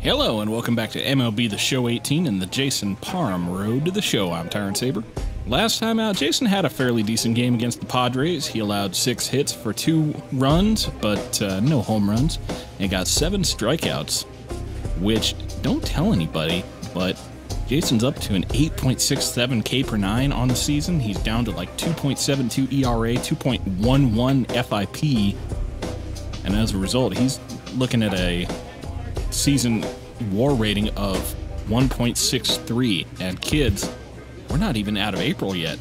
Hello and welcome back to MLB The Show 18 and the Jason Parham Road to the Show. I'm Tyrant Saber. Last time out, Jason had a fairly decent game against the Padres. He allowed 6 hits for 2 runs, but no home runs, and got 7 strikeouts, which, don't tell anybody, but Jason's up to an 8.67 K per 9 on the season. He's down to like 2.72 ERA, 2.11 FIP, and as a result, he's looking at a season WAR rating of 1.63. And kids, we're not even out of April yet.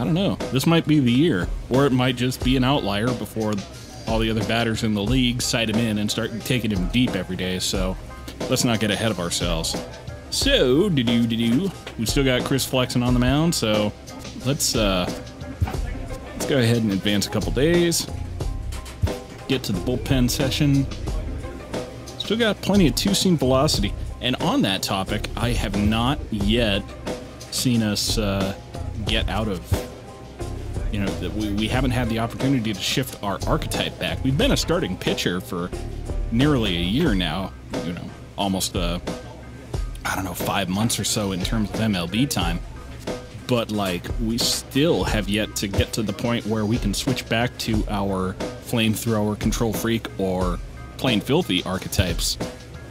I don't know. This might be the year, or it might just be an outlier before all the other batters in the league sight him in and start taking him deep every day. So let's not get ahead of ourselves. So, we still got Chris flexing on the mound. So let's go ahead and advance a couple days. Get to the bullpen session. Still got plenty of two-seam velocity. And on that topic, I have not yet seen us get out of, we haven't had the opportunity to shift our archetype back. We've been a starting pitcher for nearly a year now, almost, 5 months or so in terms of MLB time. But, we still have yet to get to the point where we can switch back to our flamethrower, control freak, or plain filthy archetypes.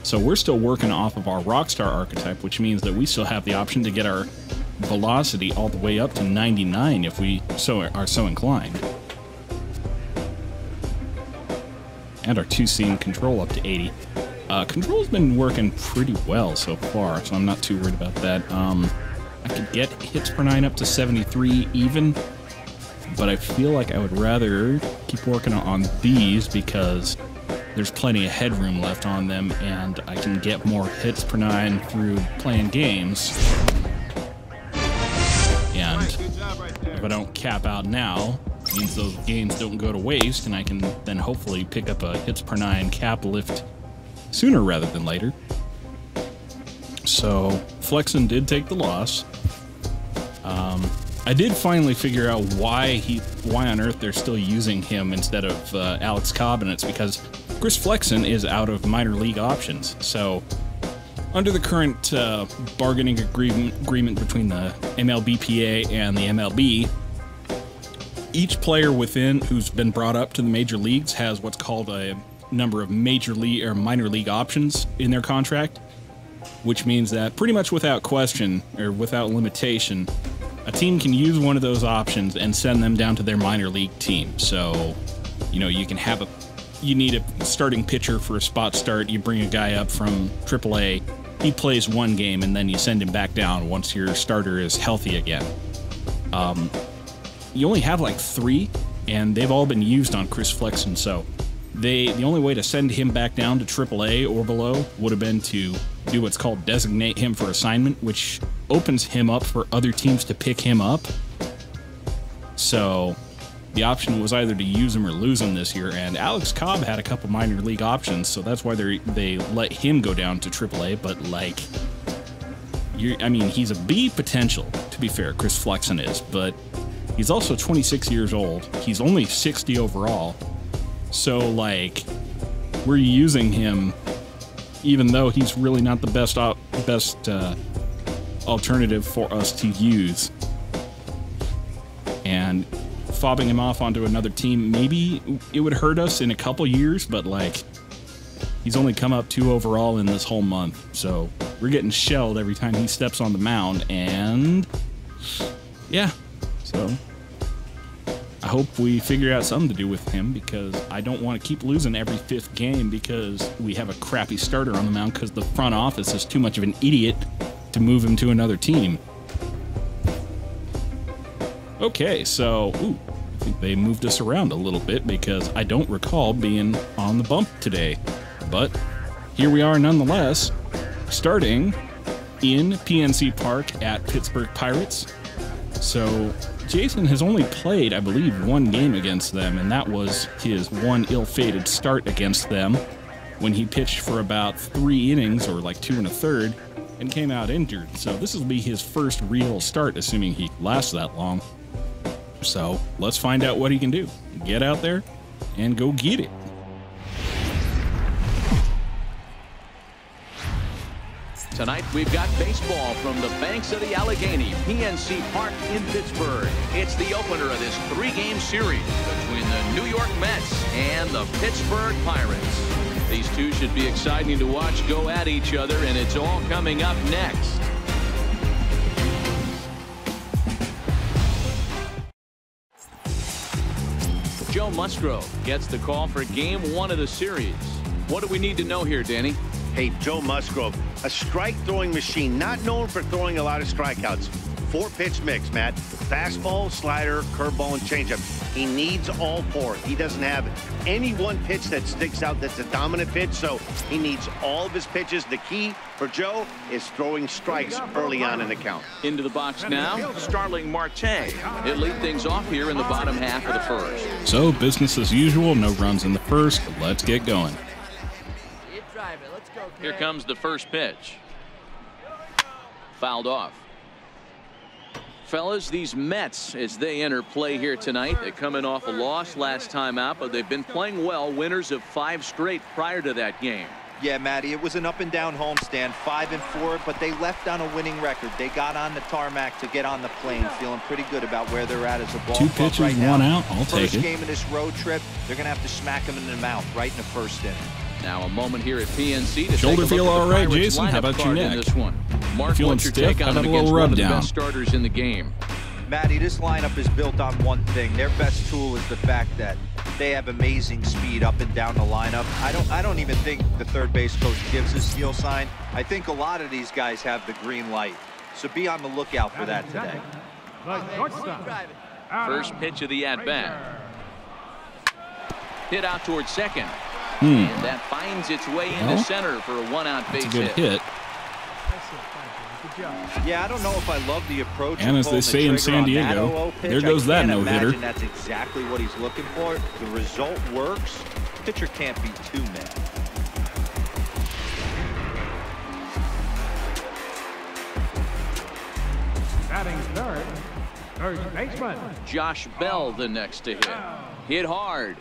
So we're still working off of our rockstar archetype, which means that we still have the option to get our velocity all the way up to 99 if we are so inclined. And our two-seam control up to 80. Control's been working pretty well so far, so I'm not too worried about that. I could get hits per 9 up to 73 even, but I feel like I would rather keep working on these because there's plenty of headroom left on them, and I can get more hits per 9 through playing games. And if I don't cap out now, it means those games don't go to waste, and I can then hopefully pick up a hits per 9 cap lift sooner rather than later. So Flexen did take the loss. I did finally figure out why on earth they're still using him instead of Alex Cobb, and it's because Chris Flexen is out of minor league options. So under the current bargaining agreement between the MLBPA and the MLB, each player within who's been brought up to the major leagues has what's called a number of major league or minor league options in their contract, which means that pretty much without question or without limitation, a team can use one of those options and send them down to their minor league team. So, you can have you need a starting pitcher for a spot start. You bring a guy up from AAA, he plays one game, and then you send him back down once your starter is healthy again. You only have 3, and they've all been used on Chris Flexen, so the only way to send him back down to AAA or below would have been to do what's called designate him for assignment, which opens him up for other teams to pick him up. So the option was either to use him or lose him this year, and Alex Cobb had a couple minor league options, so that's why they let him go down to AAA. But he's a B potential, to be fair. Chris Flexen is, but he's also 26 years old. He's only 60 overall. So, we're using him even though he's really not the best alternative for us to use. And fobbing him off onto another team, maybe it would hurt us in a couple years, but, he's only come up 2 overall in this whole month. So, we're getting shelled every time he steps on the mound, and yeah, so I hope we figure out something to do with him, because I don't want to keep losing every 5th game because we have a crappy starter on the mound because the front office is too much of an idiot to move him to another team. Okay, so, I think they moved us around a little bit because I don't recall being on the bump today. But here we are nonetheless, starting in PNC Park at Pittsburgh Pirates. So Jason has only played, I believe, 1 game against them, and that was his one ill-fated start against them when he pitched for about 3 innings, or 2 1/3, and came out injured. So this will be his first real start, assuming he lasts that long. So let's find out what he can do. Get out there and go get it. Tonight we've got baseball from the banks of the Allegheny, PNC Park in Pittsburgh. It's the opener of this 3-game series between the New York Mets and the Pittsburgh Pirates. These two should be exciting to watch go at each other, and it's all coming up next. Joe Musgrove gets the call for game 1 of the series. What do we need to know here, Danny? Hey, Joe Musgrove, a strike-throwing machine, not known for throwing a lot of strikeouts. 4-pitch mix, Matt. Fastball, slider, curveball, and changeup. He needs all 4. He doesn't have any one pitch that sticks out that's a dominant pitch, so he needs all of his pitches. The key for Joe is throwing strikes early on in the count. Into the box now, Starling Marte. He'll lead things off here in the bottom half of the first. So, business as usual, no runs in the first. Let's get going. Here comes the first pitch. Fouled off. Fellas, these Mets, as they enter play here tonight, they're coming off a loss last time out, but they've been playing well, winners of 5 straight prior to that game. Yeah, Matty, it was an up-and-down homestand, 5-4, but they left on a winning record. They got on the tarmac to get on the plane, feeling pretty good about where they're at as a ball 2 club pitches, right now. 1 out. I'll take First it. game of this road trip, they're going to have to smack him in the mouth right in the first inning. Now a moment here at PNC to Shoulder take a feel look at all the right, Pirates Jason? How lineup about your card in neck? this one. Mark, Feeling what's your stiff? take How on about it a little against one rub of the down? best starters in the game? Matty, this lineup is built on one thing. Their best tool is the fact that they have amazing speed up and down the lineup. I don't even think the third base coach gives a steal sign. I think a lot of these guys have the green light. So be on the lookout for that today. First pitch of the at-bat. Hit out towards second. And that finds its way into center for a 1-out base That's a good hit. Yeah, I don't know if I love the approach. And as they say in San Diego, there goes that no-hitter. That's exactly what he's looking for. The result works. Pitcher can't be too mad. Batting third baseman Josh Bell the next to hit. Hit hard.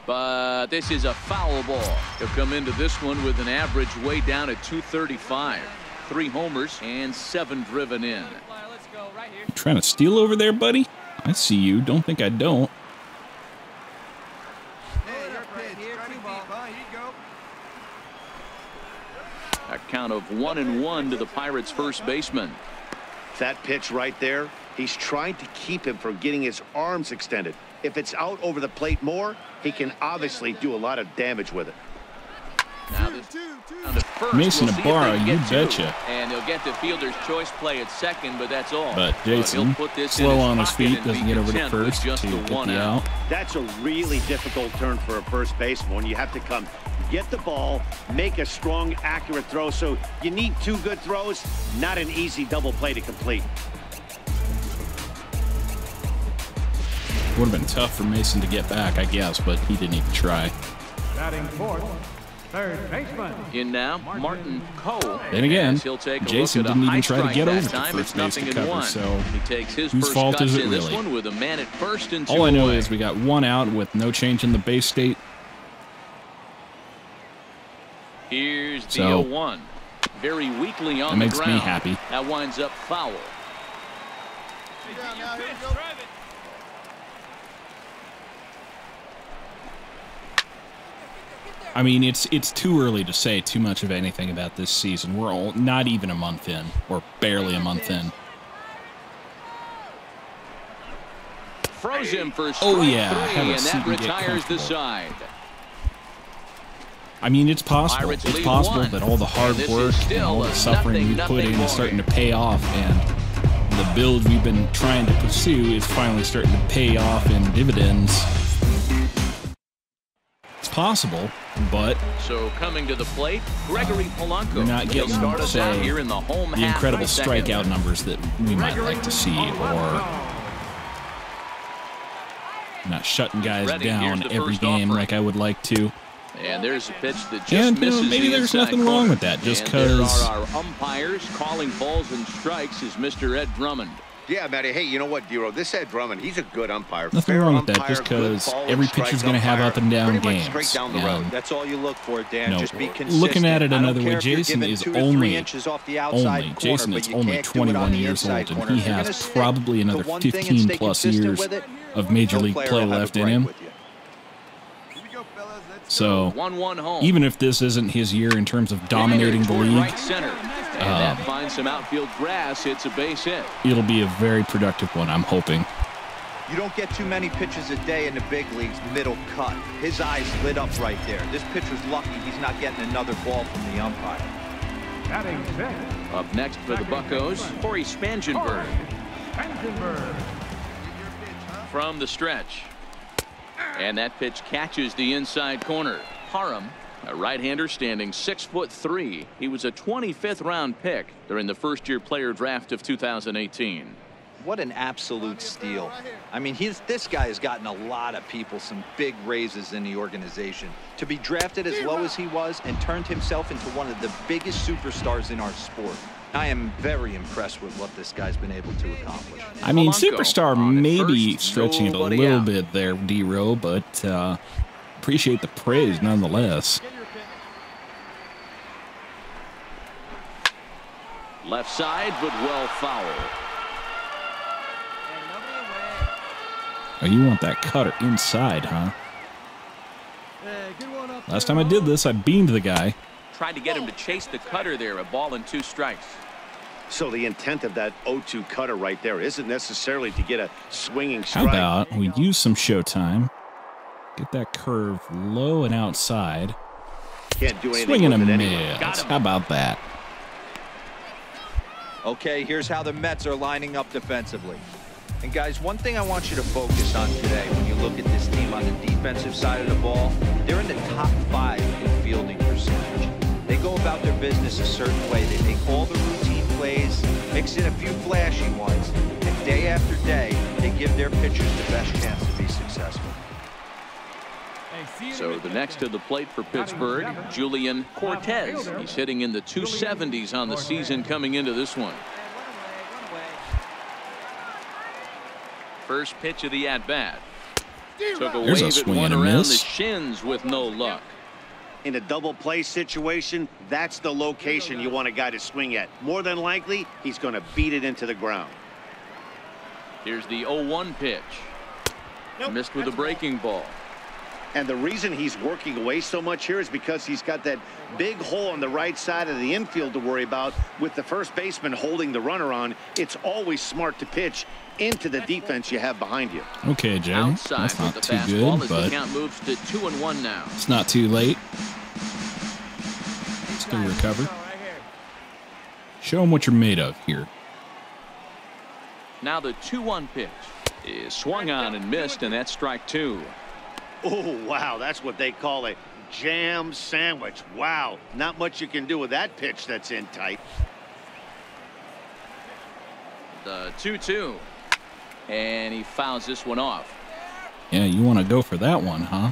But this is a foul ball. He'll come into this one with an average way down at 235. 3 homers and 7 driven in. You trying to steal over there, buddy? I see you. Don't think I don't. A count of 1-1 to the Pirates' first baseman. That pitch right there, he's trying to keep him from getting his arms extended. If it's out over the plate more, he can obviously do a lot of damage with it. Now this down to first. Mason Ibarra, you betcha. betcha. And he'll get the fielder's choice play at second, but that's all. But Jason, slow on his feet, doesn't get over to first to get the out. That's a really difficult turn for a first baseman. You have to come get the ball, make a strong, accurate throw. So you need 2 good throws, not an easy double play to complete. Would have been tough for Mason to get back, I guess, but he didn't even try. batting fourth, third baseman. In now, Martin Coe. Then again, He'll take a Jason look at a didn't high even try to strike get that over to time. first It's base to 0-1. cover, so He takes his whose first fault cuts is it in this really? one with a man at first and 2 All I know away. is we got 1 out with no change in the base state. Here's the So, 0-1. Very weakly on that the makes me ground. happy. That winds up foul. I mean, it's too early to say too much of anything about this season. We're not even a month in, or barely a month in. Froze him for strike Oh, yeah, 3, have a and seat that and get retires the comfortable. side. I mean, it's possible. Pirates It's lead possible 1. that all the hard And this work is and still all the a suffering we put in nothing is starting to ballgame. pay off, and the build we've been trying to pursue is finally starting to pay off in dividends. It's possible, but So coming to the plate, Gregory Polanco. we're not He'll getting, start us out say, here in the home the half incredible of the second. strikeout numbers that we might like to see, or not shutting guys Ready. Here's down the every first game offering. like I would like to. And there's a pitch that just And misses maybe the there's inside nothing wrong corner. with that, just And there 'cause are our umpires calling balls and strikes is Mr. Ed Drummond. Yeah, Matty. Hey, you know what, Dero? This Ed Drummond, he's a good umpire. Nothing wrong with that, just because every pitcher's going to have up and down games. Straight down the road. That's all you look for, Dan. No, just be consistent. looking at it another way, Jason is only 21 years old, and he has probably another 15-plus years of Major League play left in him. So, even if this isn't his year in terms of dominating the league, that finds some outfield grass. It's a base hit. It'll be a very productive one, I'm hoping. You don't get too many pitches a day in the big leagues middle cut. His eyes lit up right there. This pitcher's lucky he's not getting another ball from the umpire. Batting sixth. Up next for the Buccos, Corey Spangenberg. From the stretch. And that pitch catches the inside corner. Parham, a right-hander standing 6'3". He was a 25th round pick during the first-year player draft of 2018. What an absolute steal. I mean, this guy has gotten a lot of people some big raises in the organization. To be drafted as low as he was and turned himself into one of the biggest superstars in our sport. I am very impressed with what this guy's been able to accomplish. I mean, superstar may be stretching it a little bit there, D-Row, but appreciate the praise nonetheless. Left side, but well foul. Oh, you want that cutter inside, huh? Last time I did this, I beamed the guy. Tried to get him to chase the cutter there, a ball and 2 strikes. So the intent of that 0-2 cutter right there isn't necessarily to get a swinging strike. How about we use some showtime, get that curve low and outside, Can't do anything swing and a with it anyway. miss. How about that? Okay, here's how the Mets are lining up defensively. And guys, one thing I want you to focus on today when you look at this team on the defensive side of the ball, they're in the top 5 in fielding percentage. They go about their business a certain way. They make all the routine plays, mix in a few flashy ones, and day after day, they give their pitchers the best chance to be successful. So the next to the plate for Pittsburgh, Julian Cortez. He's hitting in the 270s on the season coming into this one. First pitch of the at-bat. Took a wave at one around the shins with no luck. In a double play situation, that's the location you want a guy to swing at. More than likely, he's going to beat it into the ground. Here's the 0-1 pitch. Missed with a breaking ball. And the reason he's working away so much here is because he's got that big hole on the right side of the infield to worry about. With the first baseman holding the runner on, it's always smart to pitch into the defense you have behind you. Okay, Jay, that's not too good, but the count moves to 2-1 now. It's not too late. Still recover. Show him what you're made of here. Now the 2-1 pitch is swung on and missed, and that's strike 2. Oh, wow, that's what they call a jam sandwich. Wow, not much you can do with that pitch that's in tight. The 2-2, and he fouls this one off. Yeah, you want to go for that one, huh?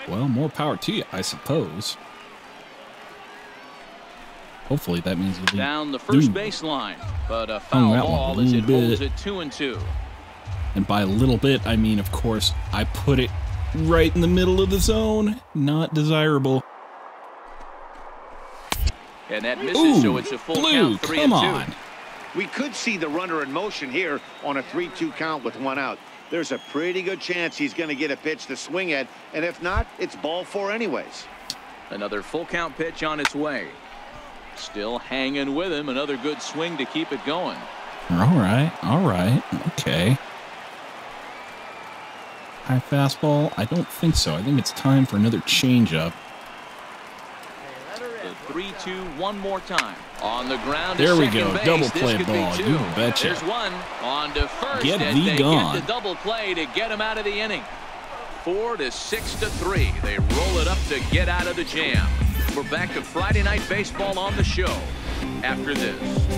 Well, more power to you, I suppose. Hopefully that means you'll be down the first baseline, but a foul ball as it holds it 2-2. And by a little bit, I mean, of course, I put it right in the middle of the zone. Not desirable. And that misses, so it's a full count, 3-2. Come on. We could see the runner in motion here on a 3-2 count with 1 out. There's a pretty good chance he's going to get a pitch to swing at, and if not, it's ball 4 anyways. Another full count pitch on its way. Still hanging with him. Another good swing to keep it going. All right, okay. High fastball? I don't think so. I think it's time for another changeup. The 3-2 one more time. On the ground. There we go. Base. Double play ball. You betcha. There's one on to first. Get and thee they gone. get the double play to get him out of the inning. 4-6-3. They roll it up to get out of the jam. We're back to Friday Night Baseball on the show after this.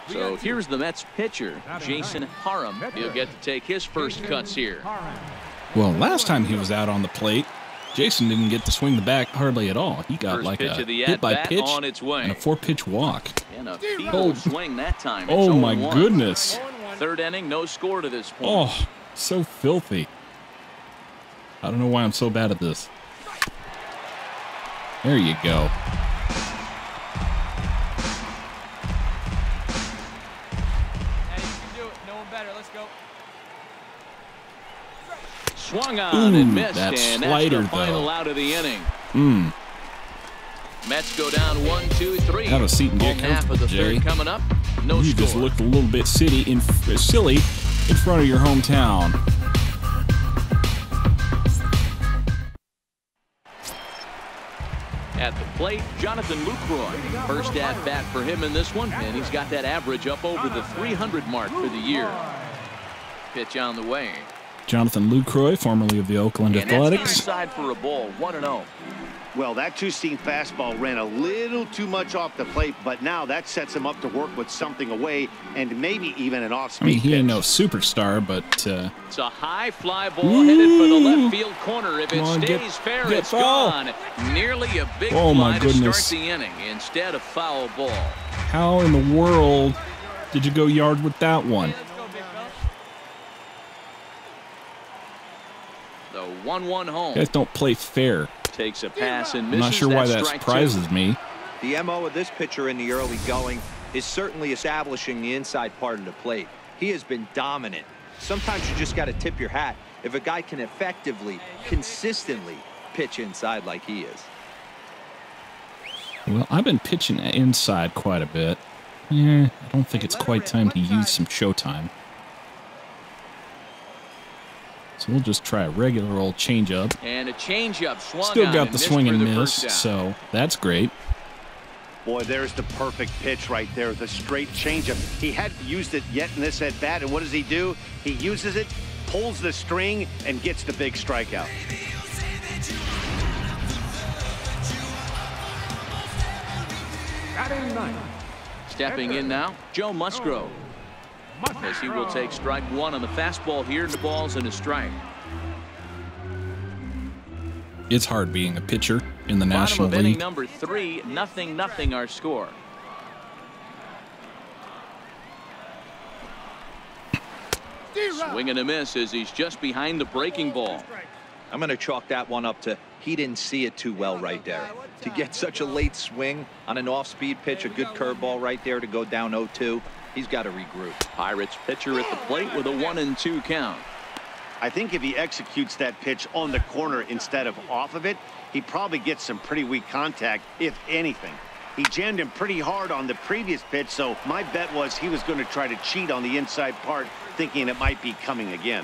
So here's the Mets pitcher, Jason Parham. He'll get to take his first cuts here. Well, last time he was out on the plate, Jason didn't get to swing the bat hardly at all. He got First like pitch a of the hit by at-bat pitch on its way. and a 4-pitch walk. And a feeble swing that time. It's Oh my 0-1. goodness. Third inning, no score to this point. Oh, so filthy. I don't know why I'm so bad at this. There you go. Swung on and missed, that and slider, that's the final though. out of the inning. Mets go down 1-2-3. Have a seat and get Home half of comfortable, the third Jay. coming up. No You score. just looked a little bit silly in front of your hometown. At the plate, Jonathan Lucroy. First at bat for him in this one, and he's got that average up over the 300 mark for the year. Pitch on the way. Jonathan Lucroy, formerly of the Oakland And Athletics. that's inside for a ball, 1-0. Well, that two-seam fastball ran a little too much off the plate, but now that sets him up to work with something away and maybe even an off-speed I mean, he ain't pitch. no superstar, but It's a high fly ball headed for the left field corner. If it Come on, stays fair, get it's foul. gone. Nearly a big Oh, my fly to goodness. start the inning instead of foul ball. how in the world did you go yard with that one? The 1-1 home. You guys don't play fair. Takes a pass and I'm misses. not sure why that strike surprises two. me. The MO of this pitcher in the early going is certainly establishing the inside part of the plate. He has been dominant. Sometimes you just got to tip your hat if a guy can effectively, consistently pitch inside like he is. Well, I've been pitching inside quite a bit. I don't think it's quite time to use some showtime. So we'll just try a regular old changeup. And a changeup swung Still on got and the missed swing for and the miss, first down. so that's great. Boy, there's the perfect pitch right there, the straight changeup. He hadn't used it yet in this at-bat, and what does he do? He uses it, pulls the string, and gets the big strikeout. Batting ninth. Stepping in now, Joe Musgrove. As he will take strike one on the fastball here. The ball's in a strike. It's hard being a pitcher in the Bottom National of inning League. number 3, 0-0 our score. Swing and a miss as he's just behind the breaking ball. I'm going to chalk that one up to he didn't see it too well right there. To get such a late swing on an off-speed pitch, a good curveball right there to go down 0-2, he's got to regroup. Pirates pitcher at the plate with a 1-2 count. I think if he executes that pitch on the corner instead of off of it, he probably gets some pretty weak contact, if anything. He jammed him pretty hard on the previous pitch, so my bet was he was going to try to cheat on the inside part, thinking it might be coming again.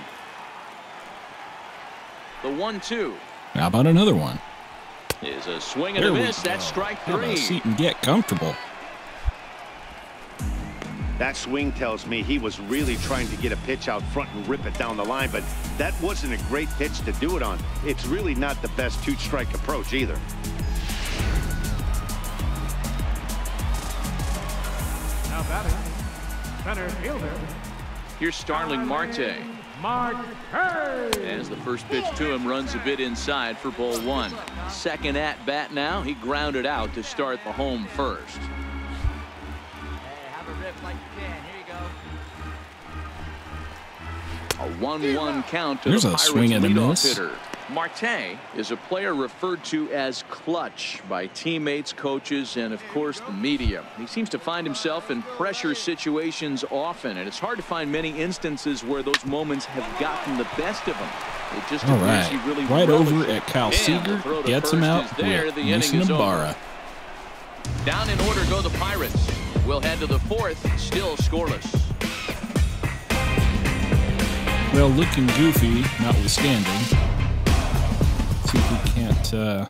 The 1-2 How about another one? is a swing and There a we miss. go. That's strike Have a 3. seat and get comfortable. That swing tells me he was really trying to get a pitch out front and rip it down the line, but that wasn't a great pitch to do it on. It's really not the best two-strike approach either. Now batting, center fielder, Here's Starling Marte. As the first pitch to him runs a bit inside for ball 1. Second at bat now. He grounded out to start the home first. A 1-1 count to There's the a Pirates swing and a leadoff miss. hitter. Marte is a player referred to as clutch by teammates, coaches, and of course the media. He seems to find himself in pressure situations often, and it's hard to find many instances where those moments have gotten the best of him. It just All appears right, he really right relishes over it. at Cal And the Seeger, throw to gets him first out is there. with The inning Mason is over. Ibarra. Down in order go the Pirates. We'll head to the 4th, still scoreless. Well, looking goofy, notwithstanding. See if we can't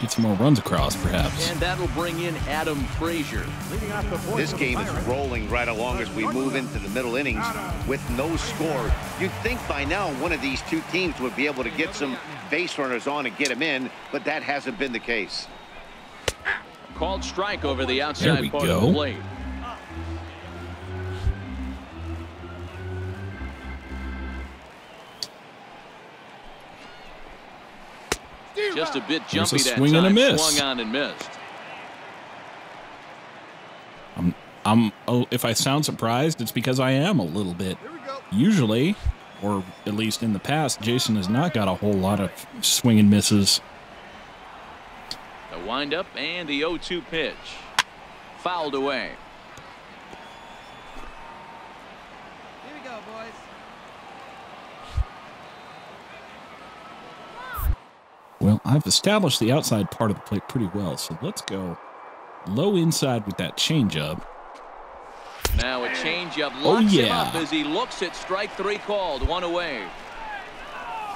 get some more runs across, perhaps. And that'll bring in Adam Frazier. leading off the fourth. This game is rolling right along as we move into the middle innings with no score. You'd think by now one of these two teams would be able to get some base runners on and get them in, but that hasn't been the case. Called strike over the There outside we part go. of the plate. Just a bit jumpy that swing time. And a miss. Swung on and missed. If I sound surprised, it's because I am a little bit. Usually, or at least in the past, Jason has not got a whole lot of swing and misses. The windup and the 0-2 pitch. Fouled away. Here we go, boys. Well, I've established the outside part of the plate pretty well, so let's go low inside with that changeup. Now a changeup locks him up yeah. as he looks at strike 3 called. 1 away.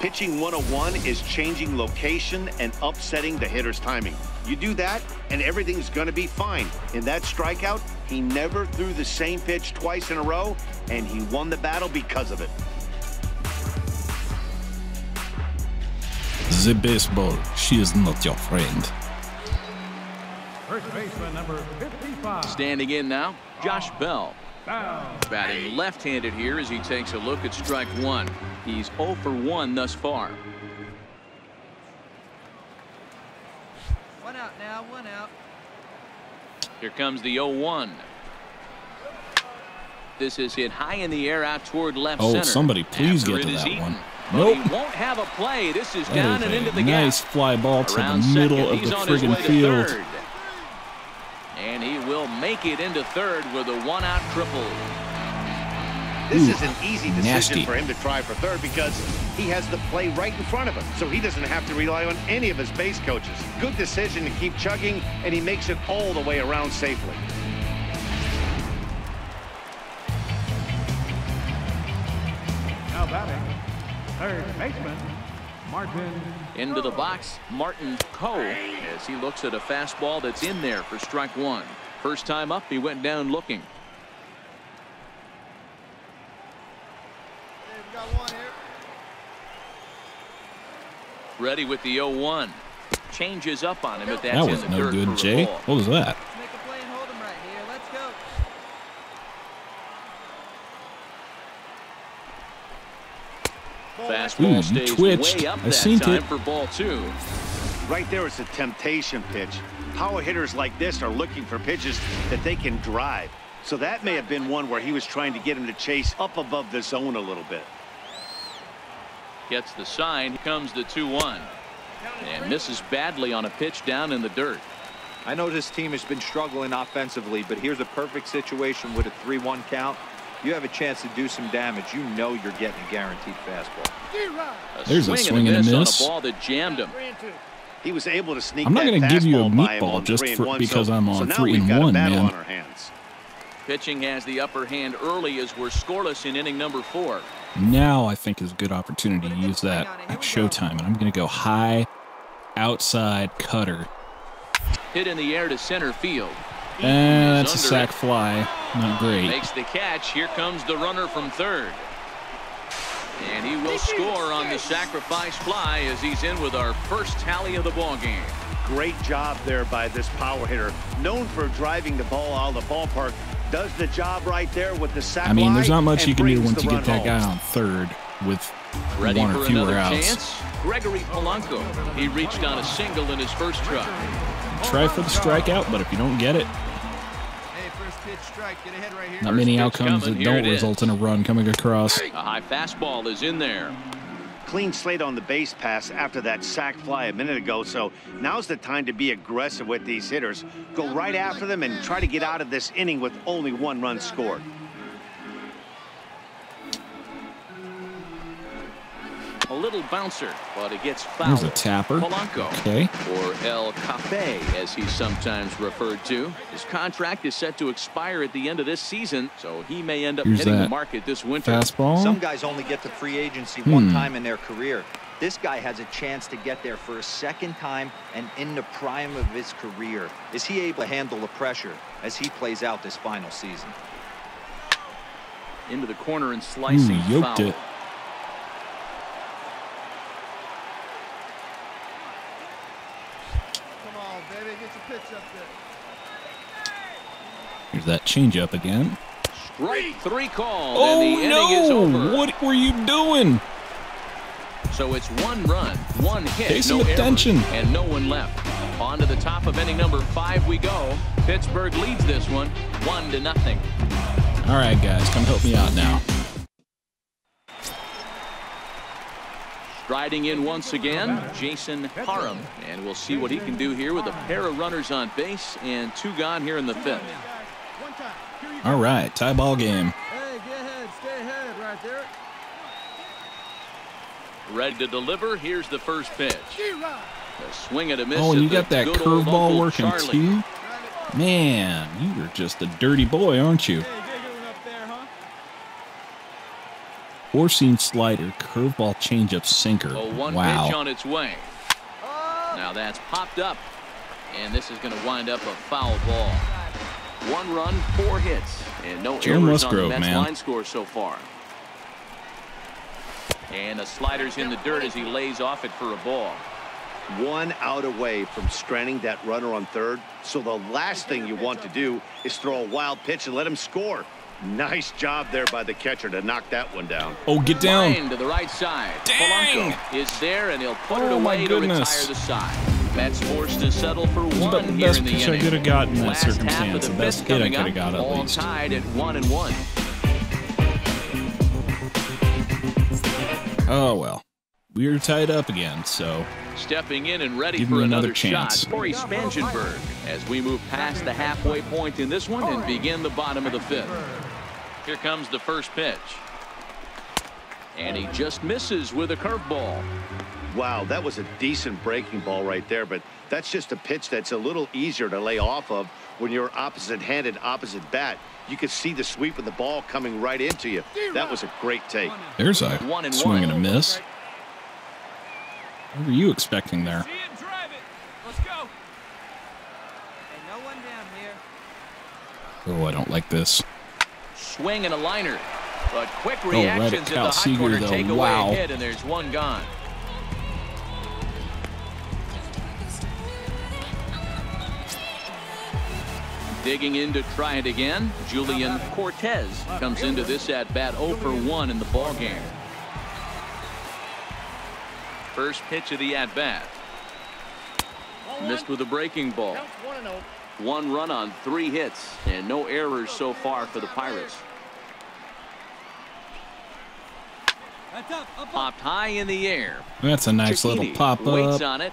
Pitching 101 is changing location and upsetting the hitter's timing. You do that, and everything's going to be fine. In that strikeout, he never threw the same pitch twice in a row, and he won the battle because of it. The baseball, she is not your friend. First baseman number 55. Standing in now, Josh Bell. Down. Batting left-handed here as he takes a look at strike 1. He's 0 for 1 thus far. 1 out now, 1 out. Here comes the 0-1. This is hit high in the air out toward left Oh, center. somebody please After get to it is that eaten. one. But Nope. he won't have a play. This is That down is and a into the nice gap. fly ball to Around the middle second. of He's the on his way friggin' to field. third. And he will make it into third with a 1-out triple. This is an easy decision nasty. for him to try for third because he has the play right in front of him, so he doesn't have to rely on any of his base coaches. Good decision to keep chugging, and he makes it all the way around safely. Now batting, third baseman, Martin. Into the box, Martin Coe, as he looks at a fastball that's in there for strike 1. First time up, he went down looking. Hey, we got 1 here. Ready with the 0-1. Changes up on him, but that's That in was the no dirt good, for a Jay. ball. What was that? Let's make a play and hold him right here. Let's go. Fastball you stays twitched. way up I that seen time it. for ball 2. Right there is a temptation pitch. Power hitters like this are looking for pitches that they can drive. So that may have been one where he was trying to get him to chase up above the zone a little bit. Gets the sign. Here comes the 2-1. And misses badly on a pitch down in the dirt. I know this team has been struggling offensively, but here's a perfect situation with a 3-1 count. You have a chance to do some damage. You know you're getting a guaranteed fastball. There's a swing and a miss. On a ball that jammed him. He was able to sneak I'm not going to give you a by him meatball on just 3-1, because I'm on now 3-1, we've got a battle man. on our hands. Pitching has the upper hand early as we're scoreless in inning number 4. Now I think is a good opportunity to use that at showtime, and I'm going to go high outside cutter. Hit in the air to center field. And Is that's a under sack it. fly. Not great. Makes the catch. Here comes the runner from third. And he will score on the sacrifice fly as he's in with our first tally of the ball game. Great job there by this power hitter. Known for driving the ball out of the ballpark. Does the job right there with the sack I mean, there's fly not much and you can do brings once the you run get that home. guy on third with Ready one for or fewer another outs. chance. Gregory Polanco. He reached on a single in his first try. Try for the strikeout, but if you don't get it, Hey, first pitch strike. Get ahead right here. not many pitch outcomes coming. that Here don't it result in a run coming across. A high fastball is in there. Clean slate on the base pass after that sack fly a minute ago, so now's the time to be aggressive with these hitters. Go right after them and try to get out of this inning with only 1 run scored. A little bouncer, but it gets fouled. There's a tapper. Polanco, Okay. or El Cafe, as he's sometimes referred to. His contract is set to expire at the end of this season, so he may end up Here's hitting the that market this winter. Fastball. Some guys only get to free agency one time in their career. This guy has a chance to get there for a second time and in the prime of his career. Is he able to handle the pressure as he plays out this final season? Into the corner and slicing Yoked foul. it. Come on, baby. Get your pitch up there. Here's that changeup again. Strike 3 called, Oh and the inning is no! over. What were you doing? So it's 1 run, 1 hit, Pay some no attention. errors, and no one left. On to the top of inning number 5 we go. Pittsburgh leads this one 1-0. All right, guys, come help me out now. Striding in once again, Jason Parham. And we'll see what he can do here with a pair of runners on base and 2 gone here in the 5th. All right, tie ball game. Hey, get ahead. Stay ahead right there. Ready to deliver. Here's the first pitch. A swing and a miss. Oh, and you at got the that good old curveball Uncle working Charlie. too? Man, you are just a dirty boy, aren't you? Hey, get going up there, huh? 4-seam slider, curveball, changeup, sinker. A 1 Wow. pitch on its way. Now that's popped up, and this is going to wind up a foul ball. 1 run, 4 hits, and no Joe errors on the Musgrove, Mets man. line score so far. And the slider's in the dirt as he lays off it for a ball. 1 out away from stranding that runner on third. So the last thing you want to do is throw a wild pitch and let him score. Nice job there by the catcher to knock that one down. Oh, get down. Line to the right side. Dang! Polanco is there, and he'll put it Oh, my away to retire goodness. the side. Mets forced to settle for This is about 1 the here best in the pitch I inning. could have gotten in that Last half of circumstance. the The best fifth hit I coming could have up, got at all least. tied at 1-1. Oh, well. We are tied up again, so Stepping in and ready give for me another another chance. shot, Corey Spangenberg, as we move past the halfway point in this one and begin the bottom of the 5th. Here comes the first pitch. And he just misses with a curveball. Wow, that was a decent breaking ball right there, but that's just a pitch that's a little easier to lay off of when you're opposite-handed, opposite bat. You could see the sweep of the ball coming right into you. That was a great take. There's a 1-1. swing and a miss. What were you expecting there? See it, drive it. Let's go. Hey, no one down here. Oh, I don't like this. Swing and a liner. But quick right reactions at at the Cal hot Seager, corner though. take away Wow. a hit, and there's 1 gone. Digging in to try it again, Julian Cortez comes into this at-bat 0 for 1 in the ballgame. First pitch of the at-bat. Missed with a breaking ball. 1 run on 3 hits, and no errors so far for the Pirates. Popped high in the air. That's a nice little Cicchini pop waits up. on it.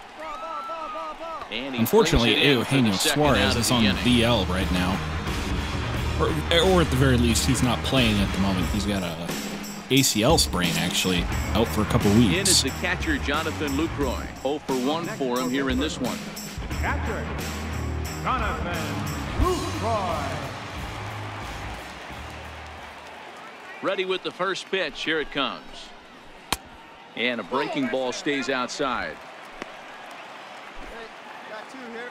And he Unfortunately, brings it in for the Eugenio second out Suarez of is the on the inning. DL right now. Or at the very least, he's not playing at the moment. He's got a ACL sprain, actually, out for a couple In is weeks. the catcher, Jonathan Lucroy. 0 for 1 for him here in this one. Catcher, Jonathan Lucroy. Ready with the first pitch. Here it comes. And a breaking ball stays outside. Hey, got 2 here.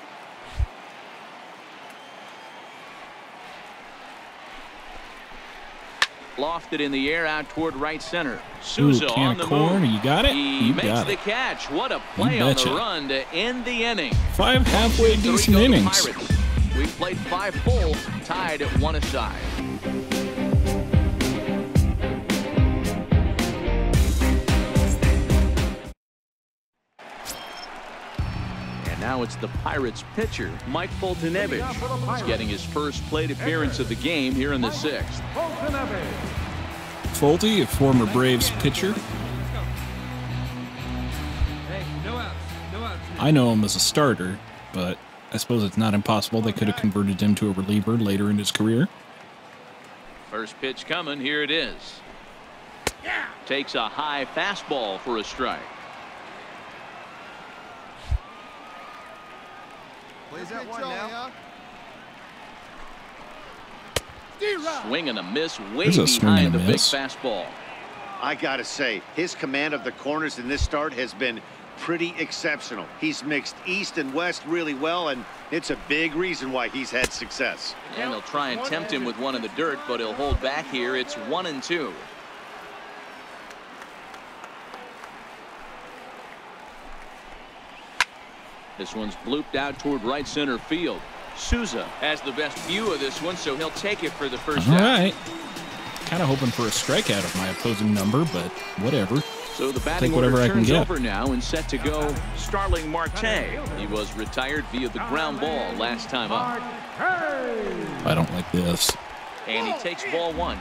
Lofted in the air out toward right center. Ooh, Souza can on of the corn. move. You got it? He You makes got the it. catch. What a play on the betcha. run to end the inning. 5 halfway 3 decent go the innings. Pirates. We've played 5 full, tied at 1 aside. And now it's the Pirates pitcher, Mike Foltynewicz. He's getting his first plate appearance of the game here in the 6th. Folty, a former Braves pitcher. Hey, no outs. No outs. I know him as a starter, but I suppose it's not impossible they could have converted him to a reliever later in his career. First pitch coming. Here it is. Takes a high fastball for a strike. Plays that one now. Swing and a miss way There's a swing behind and a the big miss. fastball. I got to say, his command of the corners in this start has been pretty exceptional. He's mixed east and west really well, and it's a big reason why he's had success. And they'll try and tempt him with one in the dirt, but he'll hold back here. It's 1-2. This one's blooped out toward right center field. Souza has the best view of this one, so he'll take it for the first All out. right. Kind of hoping for a strikeout of my opposing number, but whatever. So the batting whatever order I can turns get. over now and set to go Starling Marte. He was retired via the ground ball last time up. I don't like this. And he takes ball one.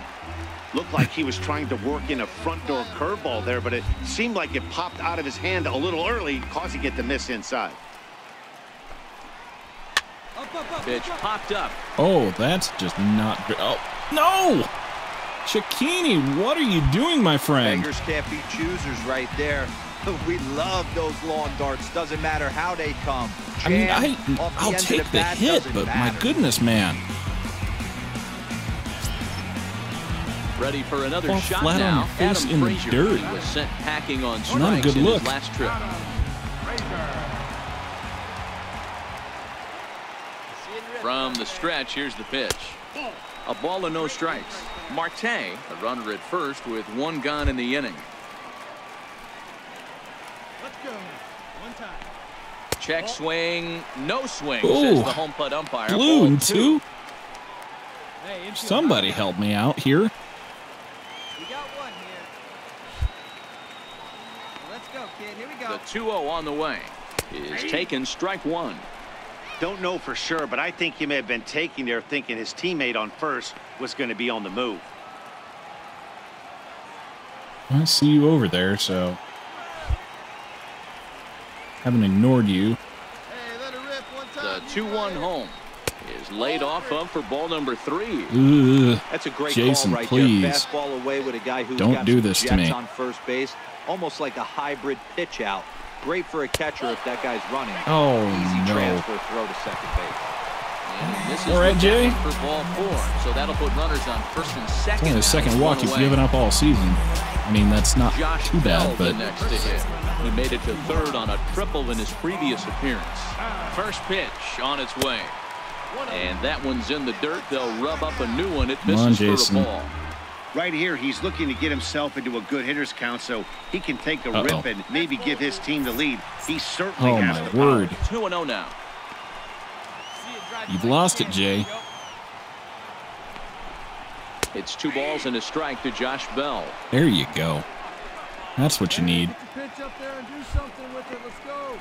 Looked like he was trying to work in a front door curveball there, but it seemed like it popped out of his hand a little early, causing it to miss inside. Pitch popped up. Oh, that's just not good. Oh, no! Cicchini, what are you doing, my friend? Beggars can't be choosers right there. We love those lawn darts. Doesn't matter how they come. I mean, Off the I'll end of take the bat hit, doesn't but my matter. goodness, man. Ready for another Fall shot flat on now. your face Adam in the Frazier, dirt. He was sent packing on Not a strikes good in look. his last trip. From the stretch, here's the pitch. A ball and no strikes. Marte, a runner at first with one gone in the inning. Let's go. One time. Check swing, no swing, Ooh. says the home plate umpire. Blue Ball and two. 2. Somebody help me out here. We got one here. Let's go, kid. Here we go. The 2-0 on the way is taken, strike one. Don't know for sure, but I think he may have been taking there thinking his teammate on first was going to be on the move. I see you over there, so haven't ignored you. Hey, let it rip one time. The 2-1 home is laid off of for ball number 3. Ugh. That's a great Jason, call right please. there. Fastball away with a guy who's Don't got do some this to jets me. on first base. Almost like a hybrid pitch out. Great for a catcher if that guy's running. Oh, Easy no. transfer throw to second base. And this is All right, the Jay. for ball 4. So that'll put runners on first and second. It's only the now. second It's walk one you've away. given up all season. I mean, that's not Josh too Bell, bad, but the next to hit. He made it to third on a triple in his previous appearance. First pitch on its way. And that one's in the dirt. They'll rub up a new one. It Come on, misses for Jason. a ball. Right here, he's looking to get himself into a good hitter's count so he can take a rip and maybe give his team the lead. He certainly oh has my the power. word. 2-0 now. You've lost it, Jay. It's 2 balls and a strike to Josh Bell. There you go. That's what you need. Get the pitch up there and do something with it. Let's go.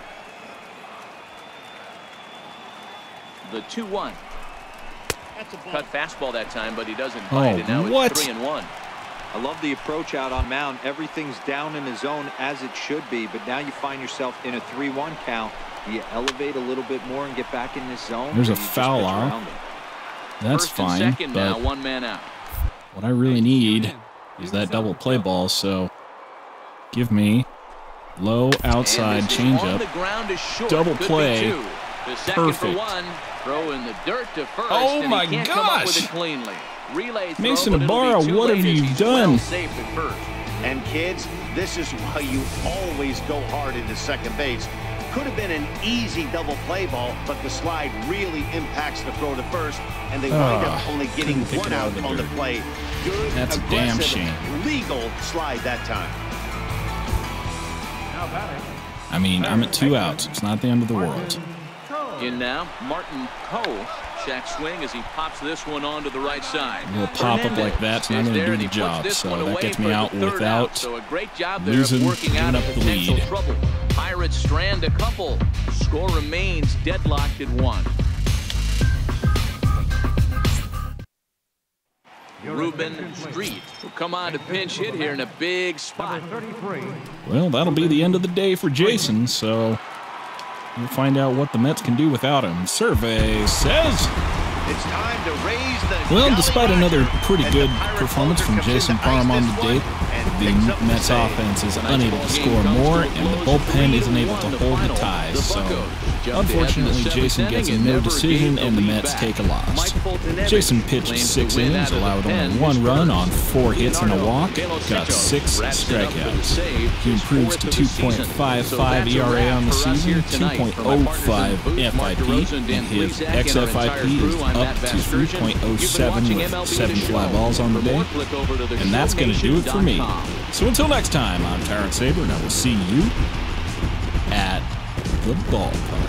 The 2-1. Cut fastball that time, but he doesn't Oh, bite, and now what? it's 3-1. I love the approach out on mound. Everything's down in the zone as it should be, but now you find yourself in a 3-1 count. You elevate a little bit more and get back in this zone. There's a and you just foul pitch off. around it. That's First and fine, second now, but 1 man out. what I really need is that double play ball, so give me low outside And this is on changeup. the ground is short. Double Could be play. 2. The second Perfect. for 1. Throw in the dirt to first. Oh and my he can't come up with gosh. it cleanly. Relay throw, Mason but it'll be Ibarra, too what have late as you he's done? well safe at first. And kids, this is why you always go hard into second base. Could have been an easy double play ball, but the slide really impacts the throw to first, and they wind up only getting couldn't pick one it out out of the on the dirt. play. Good, That's a damn aggressive, shame. legal slide that time. Now batting. I mean, I'm at 2 outs. It's not the end of the world. In now, Martin Cole. Check swing as he pops this one onto the right side. A little pop-up like that's not is going to there, do and the he puts job, this so one that away gets for me the out third without So a great job there losing, of working out giving of up the potential lead. trouble. Pirates strand a couple. Score remains deadlocked at 1. Ruben Street will come on to pinch hit here in a big spot. 33. Well, that'll be the end of the day for Jason, so we'll find out what the Mets can do without him. Survey says... It's time to raise the Well, Jolly despite Roger. another pretty And good the Pirate performance closer from comes in Jason to Parham ice on this the one day, and the picks up the Mets save. offense is Tonight's unable ball to game score comes more, to a and the close, bullpen isn't 3-1 able to the hold the final. ties. The So, Buccos jumped ahead in the unfortunately, seventh Jason gets a inning and no never decision, gave and the lead Mets back. take a loss. Mike Fulton-Evans Jason pitched claims 6 to win innings, out of the allowed pen. only 1 run on 4 hits and a Leonardo walk, De Los got Santos 6 wraps it up with a strikeouts. save, He his improves fourth to of the season. 2.55 So that's a ERA wrap on the for us here season, tonight. From my partners in 2.05 the booth, Mark FIP, DeRosa, and Dan his Plesac, and our entire XFIP is crew, I'm up Matt to Vasgersian. You've been 3.07 watching with MLB 7 The fly Show. balls on the For day. more, click over to And that's going to do it for me. showstation.com. So until next time, I'm Terrence Saber, and I will see you at the ballpark.